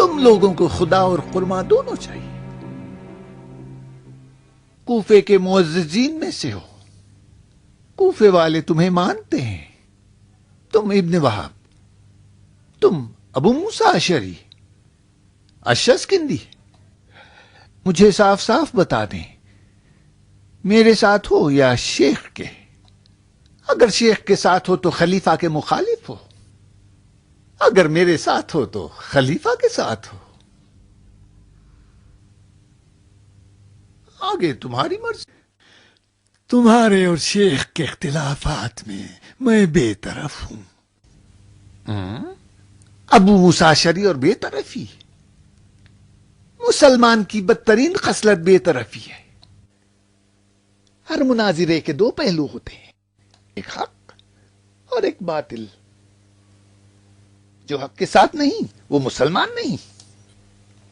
تم لوگوں کو خدا اور خرما دونوں چاہیے. کوفے کے معززین میں سے ہو. کوفے والے تمہیں مانتے ہیں. تم ابن وہاب، تم ابو موسیٰ اشعری، اشعث کندی. مجھے صاف صاف بتا دیں، میرے ساتھ ہو یا شیخ کے؟ اگر شیخ کے ساتھ ہو تو خلیفہ کے مخالف ہو، اگر میرے ساتھ ہو تو خلیفہ کے ساتھ ہو. آگے تمہاری مرضی. تمہارے اور شیخ کے اختلافات میں بے طرف ہوں. ابو موسیٰ اشعری اور بے طرفی؟ مسلمان کی بدترین خصلت بے طرفی ہے. ہر مناظرے کے دو پہلو ہوتے ہیں، ایک حق اور ایک باطل. جو حق کے ساتھ نہیں وہ مسلمان نہیں.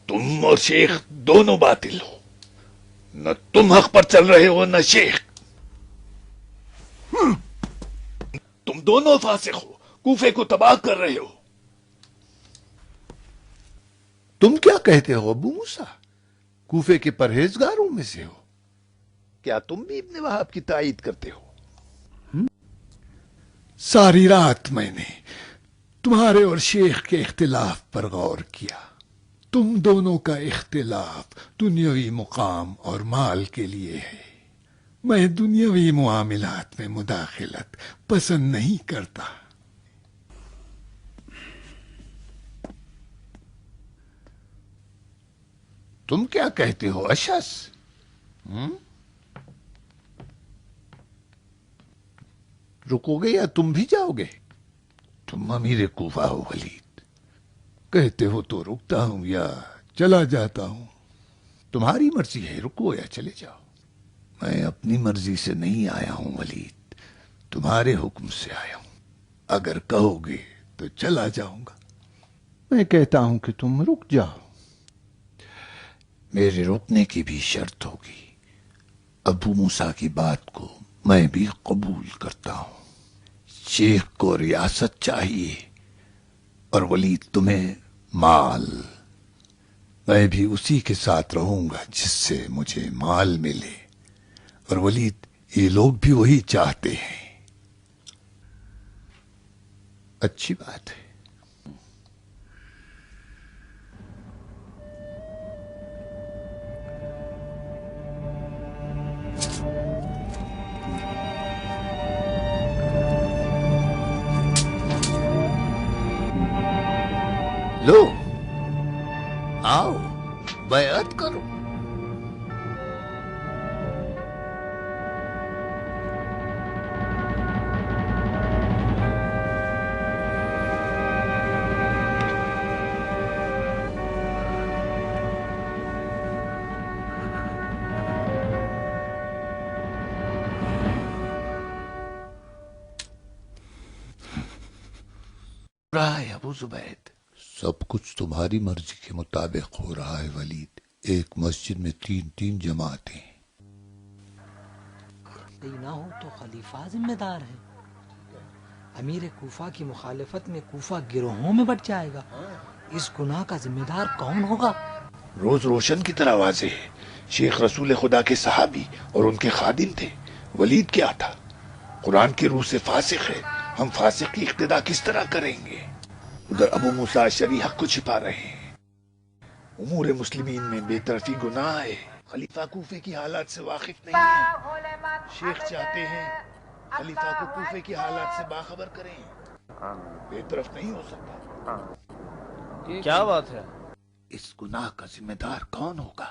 تم اور شیخ دونوں باطل ہو. نہ تم حق پر چل رہے ہو نہ شیخ. تم دونوں فاسق ہو، کوفے کو تباہ کر رہے ہو. تم کیا کہتے ہو ابو موسیٰ؟ کوفے کے پرہیزگاروں میں سے ہو. کیا تم بھی ابن وہاب کی تائید کرتے ہو؟ ساری رات میں نے تمہارے اور شیخ کے اختلاف پر غور کیا. تم دونوں کا اختلاف دنیاوی مقام اور مال کے لیے ہے. میں دنیاوی معاملات میں مداخلت پسند نہیں کرتا. تم کیا کہتے ہو اشعث؟ رکو گے یا تم بھی جاؤ گے؟ تم امیر کوفہ ہو ولید، کہتے ہو تو رکتا ہوں یا چلا جاتا ہوں. تمہاری مرضی ہے، رکو یا چلے جاؤ. میں اپنی مرضی سے نہیں آیا ہوں ولید، تمہارے حکم سے آیا ہوں. اگر کہو گے تو چلا جاؤں گا. میں کہتا ہوں کہ تم رک جاؤ. میرے رکنے کی بھی شرط ہوگی. ابو موسیٰ کی بات کو میں بھی قبول کرتا ہوں. شیخ کو ریاست چاہیے اور ولید تمہیں مال. میں بھی اسی کے ساتھ رہوں گا جس سے مجھے مال ملے. اور ولید یہ لوگ بھی وہی چاہتے ہیں. اچھی بات ہے. لو آؤ بیعت کرو. رہا ہے ابو زبید، سب کچھ تمہاری مرضی کے مطابق ہو رہا ہے ولید. ایک مسجد میں تین جماعتیں. نہ ہو تو خلیفہ ذمہ دار ہے. امیر کوفہ کی مخالفت میں کوفہ گروہوں میں بٹ جائے گا. اس گناہ کا ذمہ دار کون ہوگا؟ روز روشن کی طرح واضح ہے. شیخ رسول خدا کے صحابی اور ان کے خادم تھے. ولید کیا تھا؟ قرآن کی روح سے فاسق ہے. ہم فاسق کی اقتدا کس طرح کریں گے؟ ادھر ابو موسیٰ اشعری حق کو چھپا رہے ہیں. امور مسلمین میں بے طرفی گناہ ہے. خلیفہ کوفے کی حالات سے واقف نہیں ہے. شیخ چاہتے ہیں خلیفہ کو کوفے کی حالات سے باخبر کریں. بے طرف نہیں ہو سکتا. کیا بات ہے؟ اس گناہ کا ذمہ دار کون ہوگا؟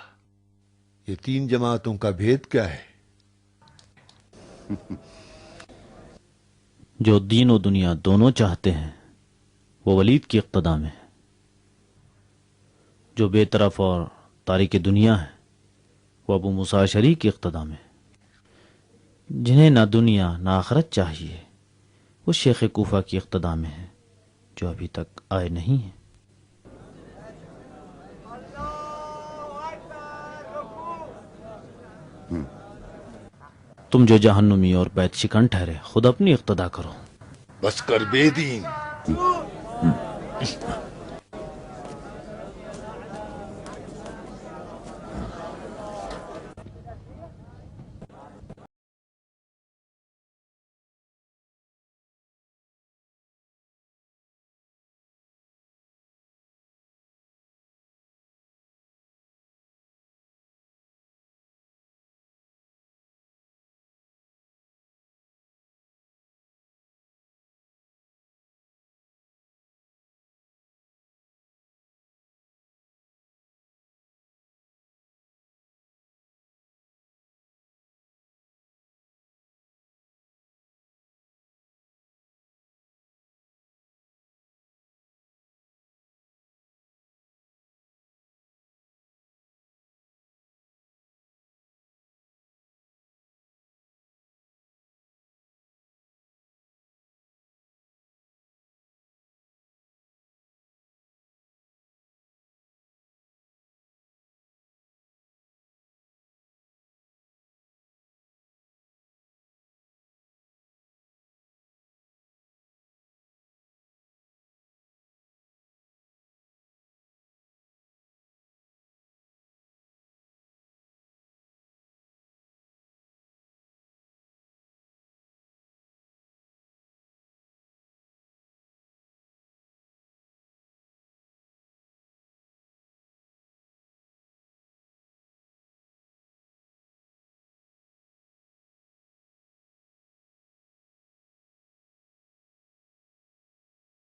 یہ تین جماعتوں کا بھید کیا ہے؟ جو دین و دنیا دونوں چاہتے ہیں وہ ولید کی اقتدا میں ہے. جو بے طرف اور تارک دنیا ہے وہ ابو موسیٰ اشعری کی اقتدا میں ہے. جنہیں نہ دنیا نہ آخرت چاہیے وہ شیخ کوفہ کی اقتدا میں ہے جو ابھی تک آئے نہیں ہیں. تم جو جہنمی اور بیت شکن ٹھہرے خود اپنی اقتدا کرو. بس کر بے دین.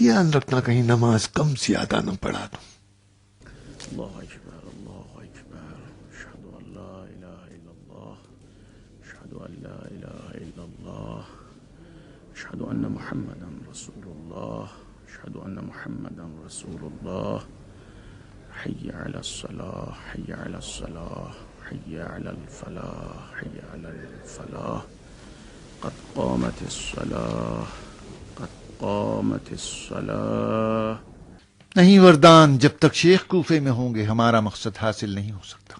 خیال رکھنا کہیں نماز کم زیادہ نہ پڑھا دوں. اللہ اکبر اللہ اکبر اشہد ان لا الہ الا اللہ اشہد ان لا الہ الا اللہ اشہد ان محمدا رسول اللہ اشہد ان محمدا رسول اللہ حی علی الصلاة حی علی الصلاة حی علی الفلاح حی علی الفلاح قد قامت الصلاة قد قامت الصلاة. نہیں وردان، جب تک شیخ کوفے میں ہوں گے ہمارا مقصد حاصل نہیں ہو سکتا.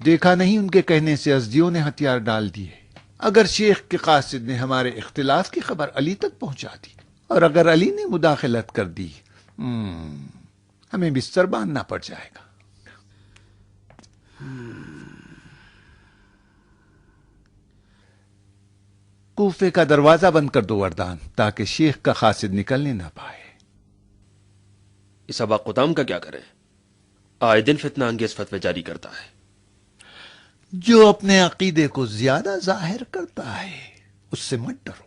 دیکھا نہیں ان کے کہنے سے ازدیوں نے ہتھیار ڈال دیے. اگر شیخ کے قاصد نے ہمارے اختلاف کی خبر علی تک پہنچا دی اور اگر علی نے مداخلت کر دی ہمیں بستر باندھنا پڑ جائے گا. کوفے کا دروازہ بند کر دو وردان، تاکہ شیخ کا قاصد نکلنے نہ پائے. اس ابا قدام کا کیا کریں؟ آئے دن فتنہ انگیز فتوے جاری کرتا ہے. جو اپنے عقیدے کو زیادہ ظاہر کرتا ہے اس سے مت ڈرو.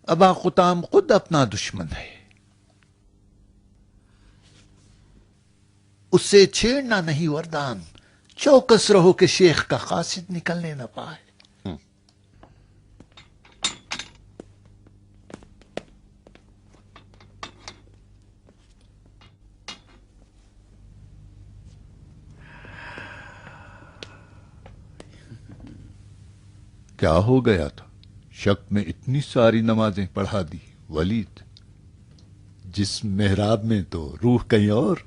ابا قدام خود اپنا دشمن ہے، اس سے چھیڑنا نہیں وردان. چوکس رہو کہ شیخ کا قاصد نکلنے نہ پائے. کیا ہو گیا تھا؟ شک میں اتنی ساری نمازیں پڑھا دی ولید. جس محراب میں تو روح کہیں اور.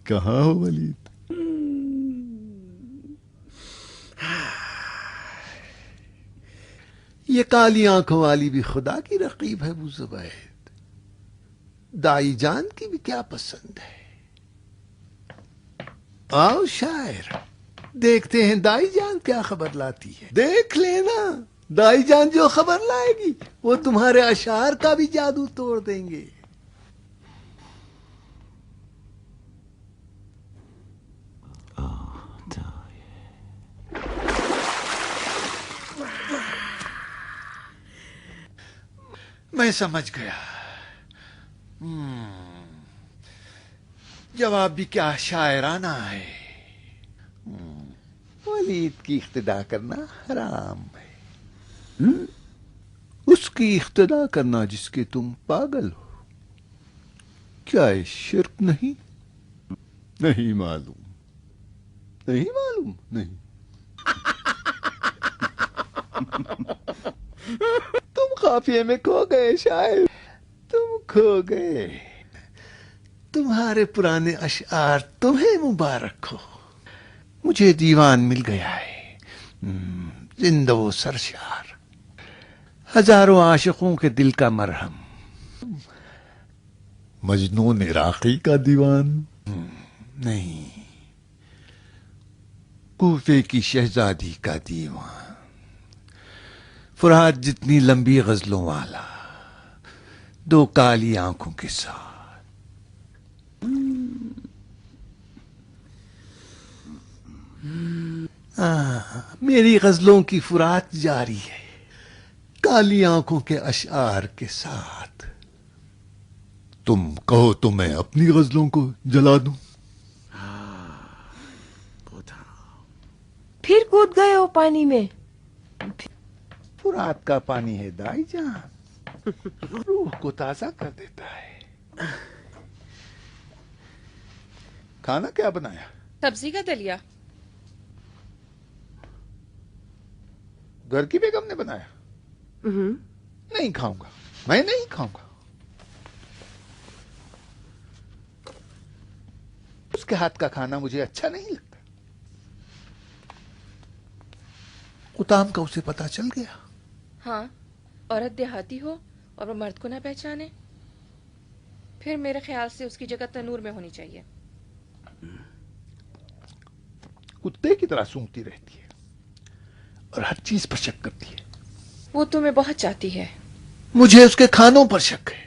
کہاں ہو ولید؟ یہ کالی آنکھوں والی بھی خدا کی رقیب ہے ابو زبید. دائی جان کی بھی کیا پسند ہے. آؤ شاعر، دیکھتے ہیں دائی جان کیا خبر لاتی ہے. دیکھ لینا، دائی جان جو خبر لائے گی وہ تمہارے اشعار کا بھی جادو توڑ دیں گے. میں سمجھ گیا. جواب بھی کیا شاعرانہ ہے. ولید کی اقتدا کرنا حرام ہے. اس کی اقتدا کرنا جس کے تم پاگل ہو، کیا یہ شرک نہیں؟ نہیں معلوم، نہیں معلوم، نہیں. تم قافیے میں کھو گئے شاعر، تم کھو گئے. تمہارے پرانے اشعار تمہیں مبارک ہو. مجھے دیوان مل گیا ہے، زندہ و سرشار، ہزاروں عاشقوں کے دل کا مرہم. مجنون عراقی کا دیوان نہیں، کوفے کی شہزادی کا دیوان. فرات جتنی لمبی غزلوں والا، دو کالی آنکھوں کے ساتھ. میری غزلوں کی فرات جاری ہے، کالی آنکھوں کے اشعار کے ساتھ. تم کہو تو میں اپنی غزلوں کو جلا دوں. پھر کود گئے ہو پانی میں. فرات کا پانی ہے دائی جان، روح کو تازہ کر دیتا ہے. کھانا کیا بنایا؟ سبزی کا دلیا. گھر کی بیگم نے بنایا؟ نہیں کھاؤں گا، میں نہیں کھاؤں گا. اس کے ہاتھ کا کھانا مجھے اچھا نہیں لگتا. قطام کا اسے پتا چل گیا. ہاں، عورت دیہاتی ہو اور وہ مرد کو نہ پہچانے، پھر میرے خیال سے اس کی جگہ تنور میں ہونی چاہیے. کتے کی طرح سونگتی رہتی ہے اور ہر چیز پر شک کرتی ہے. وہ تمہیں بہت چاہتی ہے. مجھے اس کے کھانوں پر شک ہے.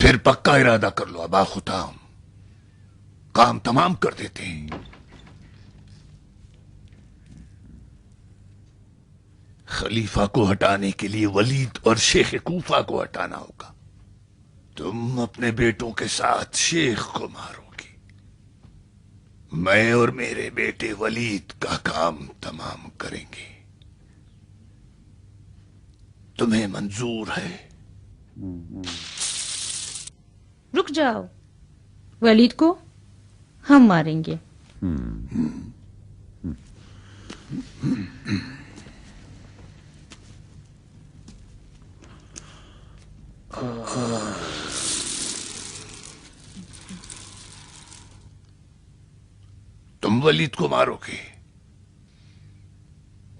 پھر پکا ارادہ کر لو ابا خطام، کام تمام کر دیتے ہیں۔ خلیفہ کو ہٹانے کے لیے ولید اور شیخ کوفہ کو ہٹانا ہوگا۔ تم اپنے بیٹوں کے ساتھ شیخ کو مارو گے، میں اور میرے بیٹے ولید کا کام تمام کریں گے۔ تمہیں منظور ہے؟ رک جاؤ، ولید کو ہم ماریں گے۔ تم ولید کو مارو گے؟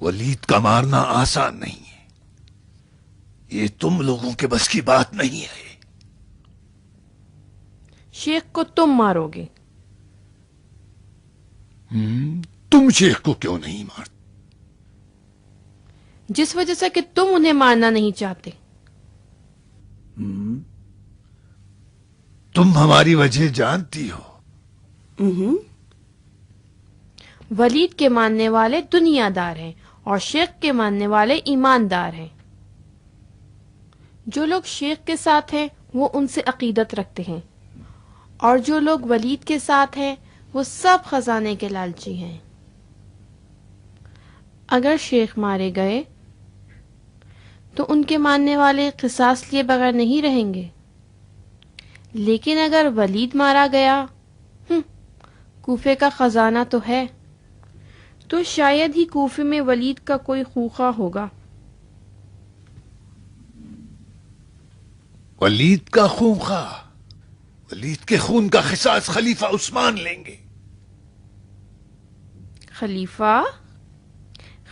ولید کا مارنا آسان نہیں ہے، یہ تم لوگوں کے بس کی بات نہیں ہے۔ شیخ کو تم مارو گے؟ تم شیخ کو کیوں نہیں مارتے؟ جس وجہ سے کہ تم انہیں مارنا نہیں چاہتے۔ تم ہماری وجہ جانتی ہو۔ ولید کے ماننے والے دنیا دار ہیں اور شیخ کے ماننے والے ایماندار ہیں۔ جو لوگ شیخ کے ساتھ ہیں وہ ان سے عقیدت رکھتے ہیں، اور جو لوگ ولید کے ساتھ ہیں وہ سب خزانے کے لالچی ہیں۔ اگر شیخ مارے گئے تو ان کے ماننے والے قصاص لیے بغیر نہیں رہیں گے، لیکن اگر ولید مارا گیا، کوفے کا خزانہ تو ہے، تو شاید ہی کوفے میں ولید کا کوئی خوخہ ہوگا۔ ولید کا خون خواہ؟ ولید کے خون کا قصاص خلیفہ عثمان لیں گے۔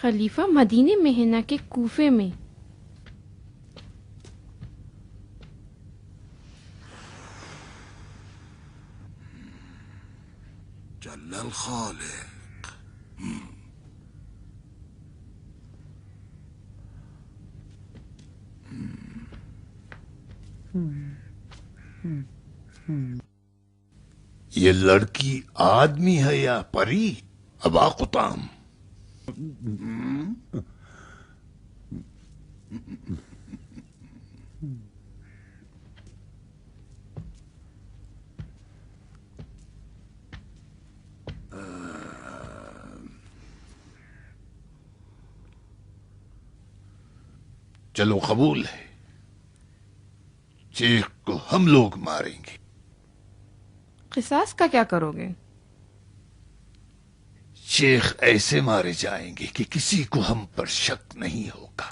خلیفہ مدینے میں ہے، نہ کہ کوفے میں۔ جل الخالق۔ یہ لڑکی آدمی ہے یا پری ابا قطام؟ چلو قبول ہے، شیخ کو ہم لوگ ماریں گے۔ قصاص کا کیا کرو گے؟ شیخ ایسے مارے جائیں گے کہ کسی کو ہم پر شک نہیں ہوگا۔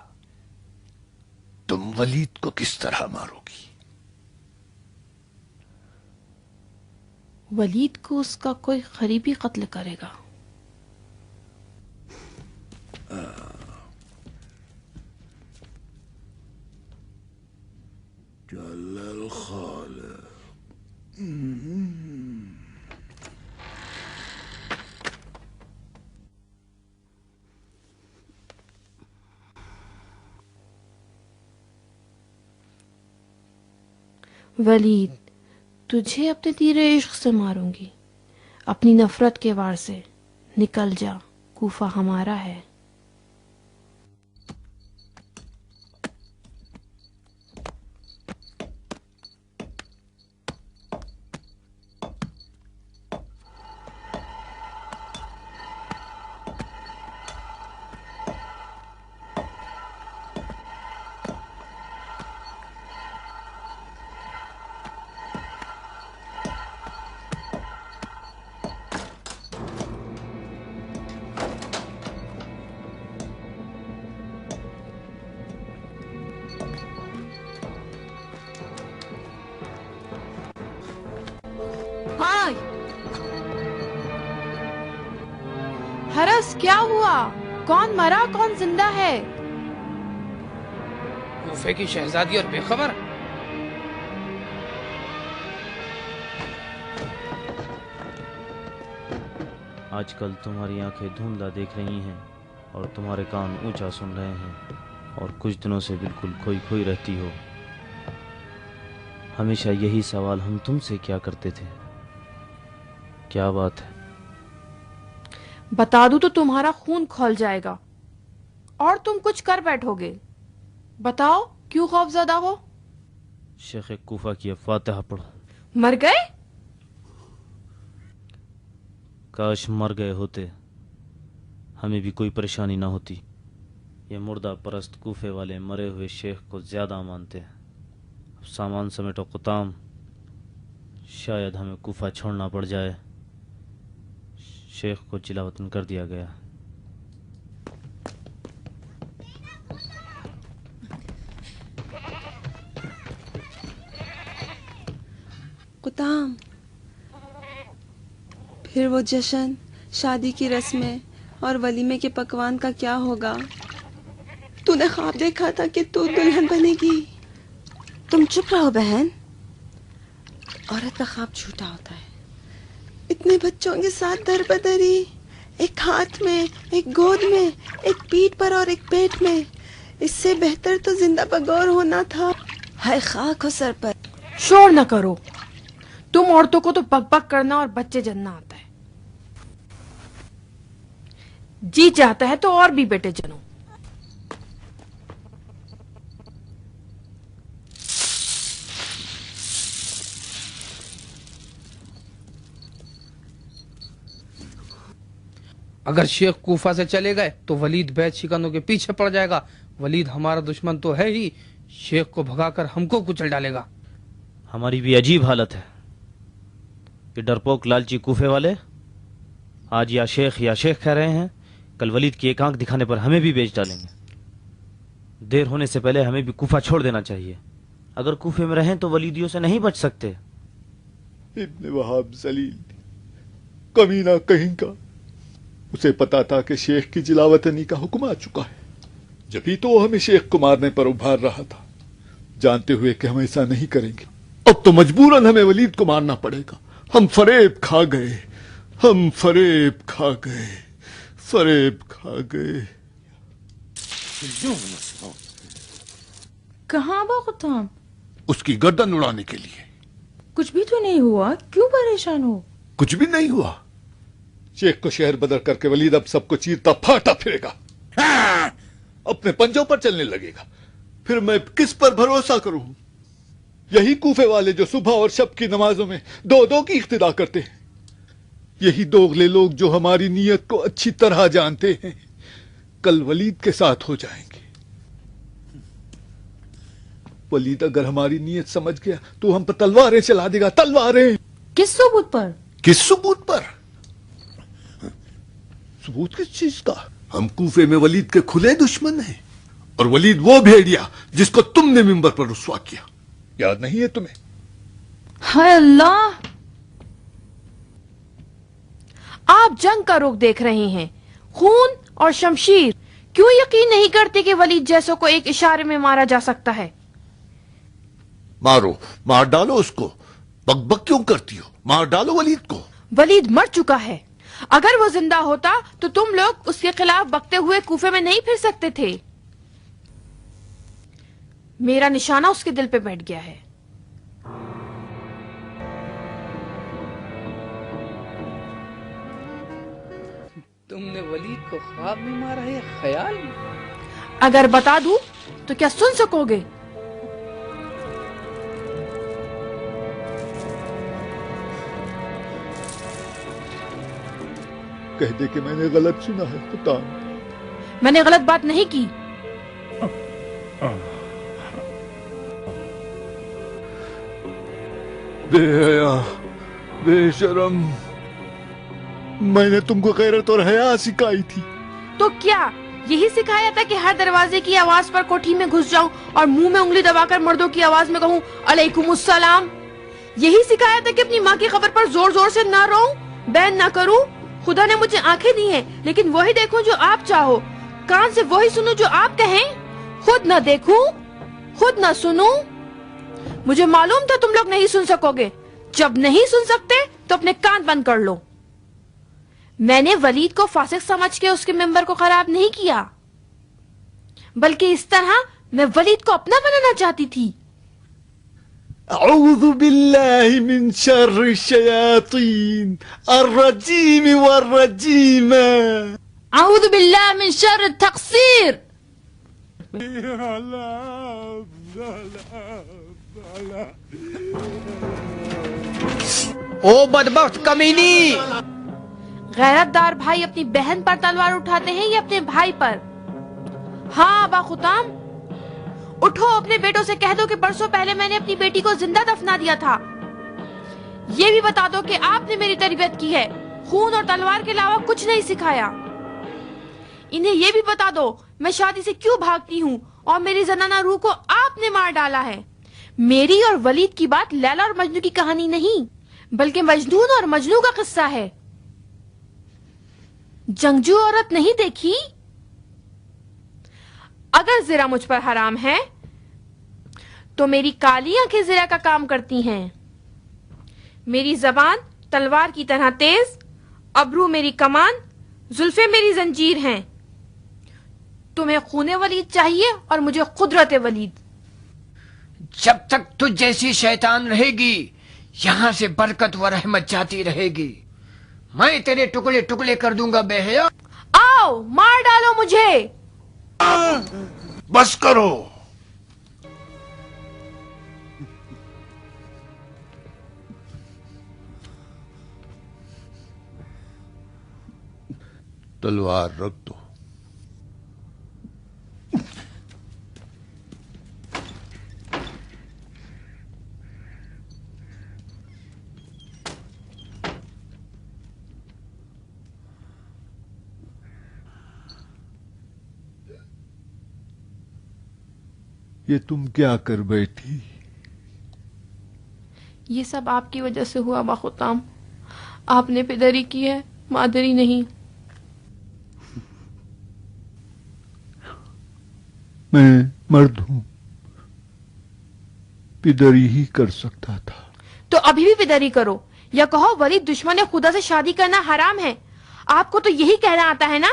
تم ولید کو کس طرح مارو گی؟ ولید کو اس کا کوئی قریبی قتل کرے گا۔ جل الخالق۔ ولید، تجھے اپنے تیر عشق سے ماروں گی، اپنی نفرت کے وار سے۔ نکل جا، کوفہ ہمارا ہے۔ ہرس، کیا ہوا؟ کون مرا، کون زندہ ہے؟ کوفے کی شہزادی اور بے خبر؟ آج کل تمہاری آنکھیں دھندلا دیکھ رہی ہیں اور تمہارے کان اونچا سن رہے ہیں، اور کچھ دنوں سے بالکل کھوئی کھوئی رہتی ہو۔ ہمیشہ یہی سوال ہم تم سے کیا کرتے تھے. کیا بات ہے؟ بتا دوں تو تمہارا خون کھول جائے گا اور تم کچھ کر بیٹھو گے. بتاؤ کیوں خوف زدہ ہو؟ شیخ کوفہ کی فاتحہ پڑھو. مر گئے؟ کاش مر گئے ہوتے، ہمیں بھی کوئی پریشانی نہ ہوتی. یہ مردہ پرست کوفے والے مرے ہوئے شیخ کو زیادہ مانتے ہیں. اب سامان سمیٹو قطام، شاید ہمیں کوفہ چھوڑنا پڑ جائے. شیخ کو جلا وطن کر دیا گیا. قطام، پھر وہ جشن، شادی کی رسمیں اور ولیمے کے پکوان کا کیا ہوگا؟ تو نے خواب دیکھا تھا کہ تو دلہن بنے گی. تم چپ رہو بہن، عورت کا خواب جھوٹا ہوتا ہے. اتنے بچوں کے ساتھ در بدری، ایک ہاتھ میں، ایک گود میں، ایک پیٹھ پر اور ایک پیٹ میں. اس سے بہتر تو زندہ بگور ہونا تھا. ہائے خاک ہو سر پر. شور نہ کرو، تم عورتوں کو تو بک بک کرنا اور بچے جننا آتا ہے. جی چاہتا ہے تو اور بھی بیٹے جنو. اگر شیخ کوفہ سے چلے گئے تو ولید بیت شکنوں کے پیچھے پڑ جائے گا. ولید ہمارا دشمن تو ہے ہی، شیخ کو بھگا کر ہم کو کچل ڈالے گا. ہماری بھی عجیب حالت ہے. یہ ڈرپوک لالچی کوفے والے آج یا شیخ کہہ رہے ہیں، کل ولید کی ایک آنکھ دکھانے پر ہمیں بھی بیچ ڈالیں گے. دیر ہونے سے پہلے ہمیں بھی کوفہ چھوڑ دینا چاہیے. اگر کوفے میں رہیں تو ولیدیوں سے نہیں بچ سکتے. ابن وہاب ذلیل کمینہ کہیں کا، اسے پتا تھا کہ شیخ کی جلاوطنی کا حکم آ چکا ہے، جبھی تو وہ ہمیں شیخ کو مارنے پر ابھار رہا تھا، جانتے ہوئے کہ ہم ایسا نہیں کریں گے. اب تو مجبوراً ہمیں ولید کو مارنا پڑے گا. ہم فریب کھا گئے، ہم فریب کھا گئے، فریب کھا گئے. کہاں ابا قطام؟ اس کی گردن اڑانے کے لیے. کچھ بھی تو نہیں ہوا، کیوں پریشان ہو؟ کچھ بھی نہیں ہوا. شیخ کو شہر بدر کر کے ولید اب سب کو چیرتا پھاٹا پھرے گا، اپنے پنجوں پر چلنے لگے گا. پھر میں کس پر بھروسہ کروں؟ یہی کوفے والے جو صبح اور شب کی نمازوں میں دو دو کی اقتدا کرتے ہیں، یہی دوغلے لوگ جو ہماری نیت کو اچھی طرح جانتے ہیں، کل ولید کے ساتھ ہو جائیں گے. ولید اگر ہماری نیت سمجھ گیا تو ہم پر تلواریں چلا دے گا. تلواریں کس ثبوت پر؟ کس ثبوت پر؟ ثبوت کس چیز کا؟ ہم کوفے میں ولید کے کھلے دشمن ہیں، اور ولید وہ بھیڑیا جس کو تم نے منبر پر رسوا کیا. یاد نہیں ہے تمہیں؟ ہائے اللہ! آپ جنگ کا رخ دیکھ رہے ہیں، خون اور شمشیر. کیوں یقین نہیں کرتے کہ ولید جیسوں کو ایک اشارے میں مارا جا سکتا ہے؟ مارو، مار ڈالو اس کو. بک بک کیوں کرتی ہو؟ مار ڈالو ولید کو. ولید مر چکا ہے. اگر وہ زندہ ہوتا تو تم لوگ اس کے خلاف بکتے ہوئے کوفے میں نہیں پھر سکتے تھے. میرا نشانہ اس کے دل پہ بیٹھ گیا ہے. تم نے ولید کو خواب میں مارا ہے یا خیال میں؟ اگر بتا دوں تو کیا سن سکو گے؟ کہہ دے کہ میں نے غلط سنا ہے. قطام، میں نے غلط بات نہیں کی. بے حیا، بے شرم، میں نے تم کو غیرت اور حیا سکھائی تھی. تو کیا یہی سکھایا تھا کہ ہر دروازے کی آواز پر کوٹھی میں گھس جاؤں اور منہ میں انگلی دبا کر مردوں کی آواز میں کہوں علیکم السلام؟ یہی سکھایا تھا کہ اپنی ماں کی خبر پر زور زور سے نہ روؤں، بین نہ کروں؟ خدا نے مجھے آنکھیں دی ہیں لیکن وہی دیکھوں جو آپ چاہو، کان سے وہی سنوں جو آپ کہیں، خود نہ دیکھوں، خود نہ سنوں. مجھے معلوم تھا تم لوگ نہیں سن سکو گے. جب نہیں سن سکتے تو اپنے کان بند کر لو. میں نے ولید کو فاسق سمجھ کے اس کے ممبر کو خراب نہیں کیا، بلکہ اس طرح میں ولید کو اپنا بنانا چاہتی تھی. أعوذ بالله من شر الشياطين الرجيم والرجيمة. أعوذ بالله من شر التقصير. او بدبخت کمینی! غیرت دار بھائی اپنی بہن پر تلوار اٹھاتے ہیں یا اپنے بھائی پر؟ ہاں ابا خطام، اٹھو، اپنے بیٹوں سے کہہ دو کہ برسوں پہلے میں نے اپنی بیٹی کو زندہ دفنا دیا تھا۔ یہ بھی بتا دو کہ آپ نے میری تربیت کی ہے، خون اور تلوار کے علاوہ کچھ نہیں سکھایا۔ انہیں یہ بھی بتا دو میں شادی سے کیوں بھاگتی ہوں اور میری زنانہ روح کو آپ نے مار ڈالا ہے۔ میری اور ولید کی بات لیلا اور مجنو کی کہانی نہیں، بلکہ مجنون اور مجنو کا قصہ ہے۔ جنگجو عورت نہیں دیکھی؟ اگر زرا مجھ پر حرام ہے تو میری کالی آنکھیں زرا کا کام کرتی ہیں۔ میری زبان تلوار کی طرح تیز، ابرو میری کمان، زلفیں میری زنجیر ہیں۔ تمہیں خون ولید چاہیے اور مجھے قدرت ولید۔ جب تک تجھ جیسی شیطان رہے گی یہاں سے برکت و رحمت جاتی رہے گی۔ میں تیرے ٹکڑے ٹکڑے کر دوں گا بے حیا۔ آؤ مار ڈالو مجھے۔ بس کرو۔ تلوار رکھ دو۔ یہ تم کیا کر بیٹھی؟ یہ سب آپ کی وجہ سے ہوا ابا خطام۔ آپ نے پدری کی ہے، مادری نہیں۔ میں مرد ہوں، پدری ہی کر سکتا تھا۔ تو ابھی بھی پدری کرو، یا کہو ولید دشمن خدا سے شادی کرنا حرام ہے۔ آپ کو تو یہی کہنا آتا ہے نا؟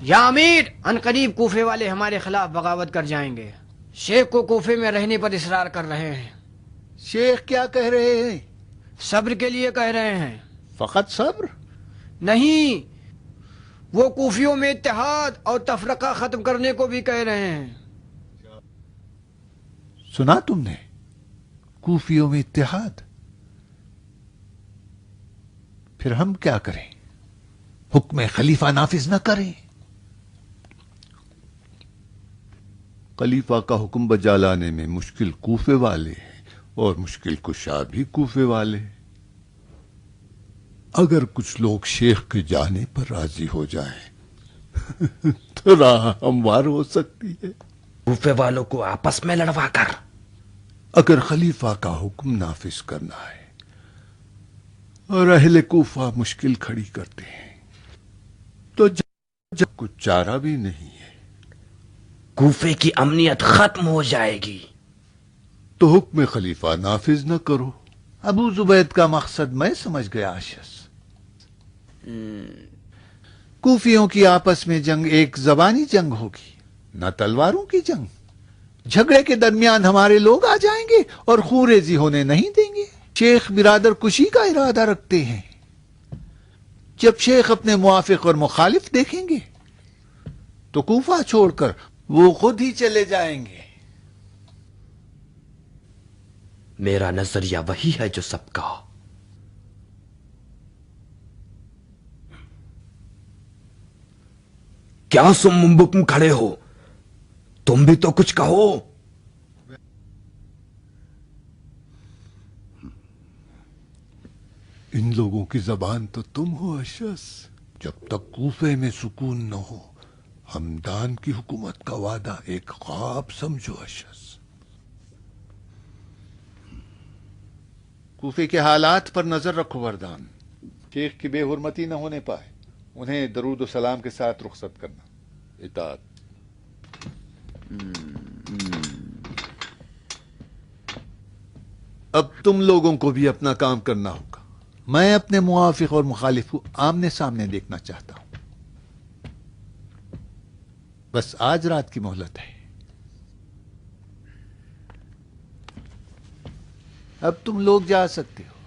یا امیر، عنقریب کوفے والے ہمارے خلاف بغاوت کر جائیں گے۔ شیخ کو کوفے میں رہنے پر اصرار کر رہے ہیں۔ شیخ کیا کہہ رہے ہیں؟ صبر کے لیے کہہ رہے ہیں۔ فقط صبر؟ نہیں، وہ کوفیوں میں اتحاد اور تفرقہ ختم کرنے کو بھی کہہ رہے ہیں۔ سنا تم نے؟ کوفیوں میں اتحاد؟ پھر ہم کیا کریں؟ حکم خلیفہ نافذ نہ کریں؟ خلیفہ کا حکم بجا لانے میں مشکل کوفے والے ہیں اور مشکل کشا بھی کوفے والے۔ اگر کچھ لوگ شیخ کے جانے پر راضی ہو جائیں تو راہ ہموار ہو سکتی ہے۔ کوفے والوں کو آپس میں لڑوا کر اگر خلیفہ کا حکم نافذ کرنا ہے اور اہل کوفہ مشکل کھڑی کرتے ہیں تو جب کچھ چارہ بھی نہیں ہے، کوفے کی امنیت ختم ہو جائے گی تو حکم خلیفہ نافذ نہ کرو۔ ابو زبید کا مقصد میں سمجھ گیا اشس۔ کوفیوں کی آپس میں جنگ ایک زبانی جنگ ہوگی، نہ تلواروں کی جنگ۔ جھگڑے کے درمیان ہمارے لوگ آ جائیں گے اور خوریزی ہونے نہیں دیں گے۔ شیخ برادر کشی کا ارادہ رکھتے ہیں۔ جب شیخ اپنے موافق اور مخالف دیکھیں گے تو کوفہ چھوڑ کر وہ خود ہی چلے جائیں گے۔ میرا نظریہ وہی ہے جو سب کا۔ کیا سم بکم کھڑے ہو؟ تم بھی تو کچھ کہو۔ ان لوگوں کی زبان تو تم ہو اشس۔ جب تک کوفے میں سکون نہ ہو ہمدان کی حکومت کا وعدہ ایک خواب سمجھو اشس۔ کوفے کے حالات پر نظر رکھو وردان. شیخ کی بے حرمتی نہ ہونے پائے. انہیں درود و سلام کے ساتھ رخصت کرنا. اطاعت. اب تم لوگوں کو بھی اپنا کام کرنا ہوگا. میں اپنے موافق اور مخالف کو آمنے سامنے دیکھنا چاہتا ہوں. بس آج رات کی مہلت ہے. اب تم لوگ جا سکتے ہو.